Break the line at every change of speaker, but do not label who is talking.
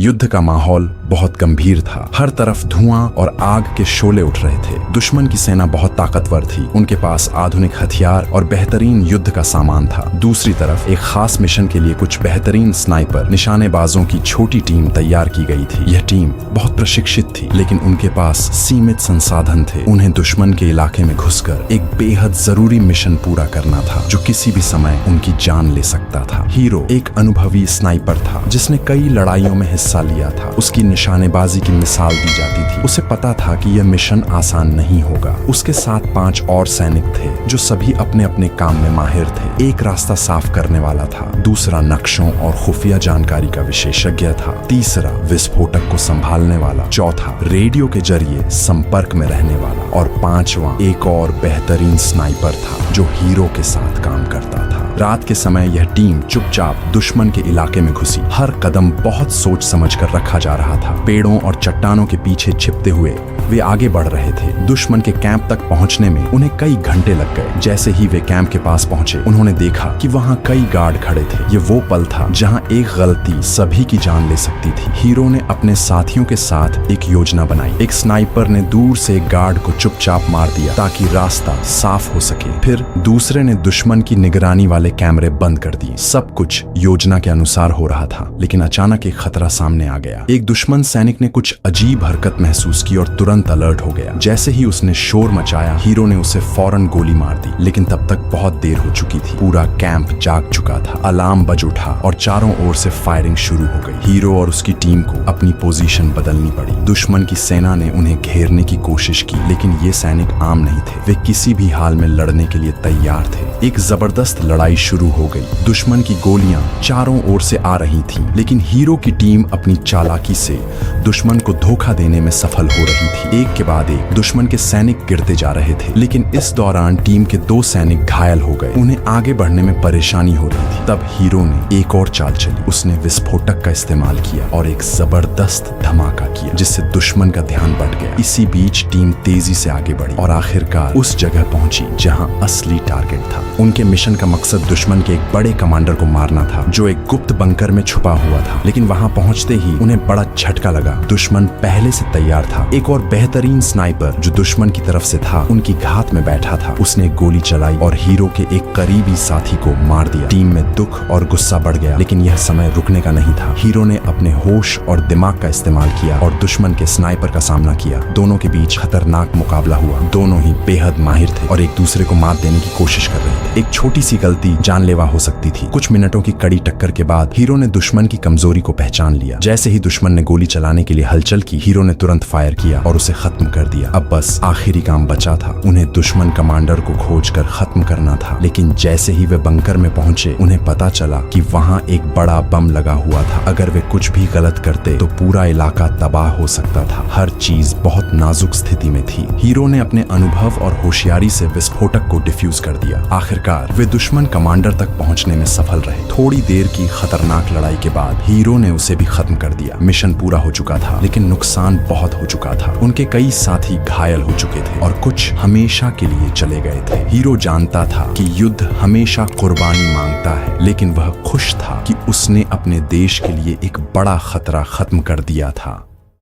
युद्ध का माहौल बहुत गंभीर था। हर तरफ धुआं और आग के शोले उठ रहे थे। दुश्मन की सेना बहुत ताकतवर थी। उनके पास आधुनिक हथियार और बेहतरीन युद्ध का सामान था। दूसरी तरफ एक खास मिशन के लिए कुछ बेहतरीन स्नाइपर निशानेबाजों की छोटी टीम तैयार की गई थी। यह टीम बहुत प्रशिक्षित थी, लेकिन उनके पास सीमित संसाधन थे। उन्हें दुश्मन के इलाके में घुसकर एक बेहद जरूरी मिशन पूरा करना था, जो किसी भी समय उनकी जान ले सकता था। हीरो एक अनुभवी स्नाइपर था, जिसने कई लड़ाइयों में हिस्सा लिया था। उसकी निशानेबाजी की मिसाल दी जाती थी। उसे पता था कि यह मिशन आसान नहीं होगा। उसके साथ 5 और सैनिक थे, जो सभी अपने अपने काम में माहिर थे। एक रास्ता साफ करने वाला था, दूसरा नक्शों और खुफिया जानकारी का विशेषज्ञ था, तीसरा विस्फोटक को संभालने वाला, चौथा रेडियो के जरिए संपर्क में रहने वाला और पांचवा एक और बेहतरीन स्नाइपर था, जो हीरो के साथ काम करता था। रात के समय यह टीम चुपचाप दुश्मन के इलाके में घुसी। हर कदम बहुत सोच समझ कर रखा जा रहा था। पेड़ों और चट्टानों के पीछे छिपते हुए वे आगे बढ़ रहे थे। दुश्मन के कैंप तक पहुंचने में उन्हें कई घंटे लग गए। जैसे ही वे कैंप के पास पहुंचे, उन्होंने देखा कि वहां कई गार्ड खड़े थे। ये वो पल था जहां एक गलती सभी की जान ले सकती थी। हीरो ने अपने साथियों के साथ एक योजना बनाई। एक स्नाइपर ने दूर से एक गार्ड को चुपचाप मार दिया ताकि रास्ता साफ हो सके। फिर दूसरे ने दुश्मन की निगरानी वाले कैमरे बंद कर दिए। सब कुछ योजना के अनुसार हो रहा था, लेकिन अचानक एक खतरा सामने आ गया। एक दुश्मन सैनिक ने कुछ अजीब हरकत महसूस की और तुरंत अलर्ट हो गया। जैसे ही उसने शोर मचाया, हीरो ने उसे फौरन गोली मार दी, लेकिन तब तक बहुत देर हो चुकी थी। पूरा कैंप जाग चुका था। अलार्म बज उठा और चारों ओर से फायरिंग शुरू हो गई। हीरो और उसकी टीम को अपनी पोजीशन बदलनी पड़ी। दुश्मन की सेना ने उन्हें घेरने की कोशिश की, लेकिन ये सैनिक आम नहीं थे। वे किसी भी हाल में लड़ने के लिए तैयार थे। एक जबरदस्त लड़ाई शुरू हो गई। दुश्मन की गोलियां चारों ओर से आ रही थीं, लेकिन हीरो की टीम अपनी चालाकी से दुश्मन को धोखा देने में सफल हो रही थी। एक के बाद एक दुश्मन के सैनिक गिरते जा रहे थे, लेकिन इस दौरान टीम के 2 सैनिक घायल हो गए। उन्हें आगे बढ़ने में परेशानी हो रही थी। तब हीरो ने एक और चाल चली। उसने विस्फोटक का इस्तेमाल किया और एक जबरदस्त धमाका किया, जिससे दुश्मन का ध्यान बढ़ गया। इसी बीच टीम तेजी से आगे बढ़ी और आखिरकार उस जगह पहुंची जहां असली टारगेट था। उनके मिशन का मकसद दुश्मन के एक बड़े कमांडर को मारना था, जो एक गुप्त बंकर में छुपा हुआ था। लेकिन वहां पहुंचते ही उन्हें बड़ा झटका लगा। दुश्मन पहले से तैयार था। एक और बेहतरीन स्नाइपर जो दुश्मन की तरफ से था, उनकी घात में बैठा था। उसने गोली चलाई और हीरो के एक करीबी साथी को मार दिया। टीम में दुख और गुस्सा बढ़ गया, लेकिन यह समय रुकने का नहीं था। हीरो ने अपने होश और दिमाग का इस्तेमाल किया और दुश्मन के स्नाइपर का सामना किया। दोनों के बीच खतरनाक मुकाबला हुआ। दोनों ही बेहद माहिर थे और एक दूसरे को मात देने की कोशिश कर रहे थे। एक छोटी सी गलती जानलेवा हो सकती थी। कुछ मिनटों की कड़ी टक्कर के बाद हीरो ने दुश्मन की कमजोरी को पहचान लिया। जैसे ही दुश्मन ने गोली चलाने के लिए हलचल की, हीरो ने तुरंत फायर किया और उसे खत्म कर दिया। अब बस आखिरी काम बचा था। उन्हें दुश्मन कमांडर को खोजकर खत्म करना था। लेकिन जैसे ही वे बंकर में पहुंचे, उन्हें पता चला कि वहां एक बड़ा बम लगा हुआ था। अगर वे कुछ भी गलत करते तो पूरा इलाका तबाह हो सकता था। हर चीज बहुत नाजुक स्थिति में थी। हीरो ने अपने अनुभव और होशियारी से विस्फोटक को डिफ्यूज कर दिया। आखिरकार वे दुश्मन कमांडर तक पहुंचने में सफल रहे। थोड़ी देर की खतरनाक लड़ाई के बाद हीरो ने उसे भी खत्म कर दिया। मिशन पूरा हो चुका था, लेकिन नुकसान बहुत हो चुका था। उनके कई साथी घायल हो चुके थे और कुछ हमेशा के लिए चले गए थे। हीरो जानता था कि युद्ध हमेशा कुर्बानी मांगता है, लेकिन वह खुश था कि उसने अपने देश के लिए एक बड़ा खतरा खत्म कर दिया था।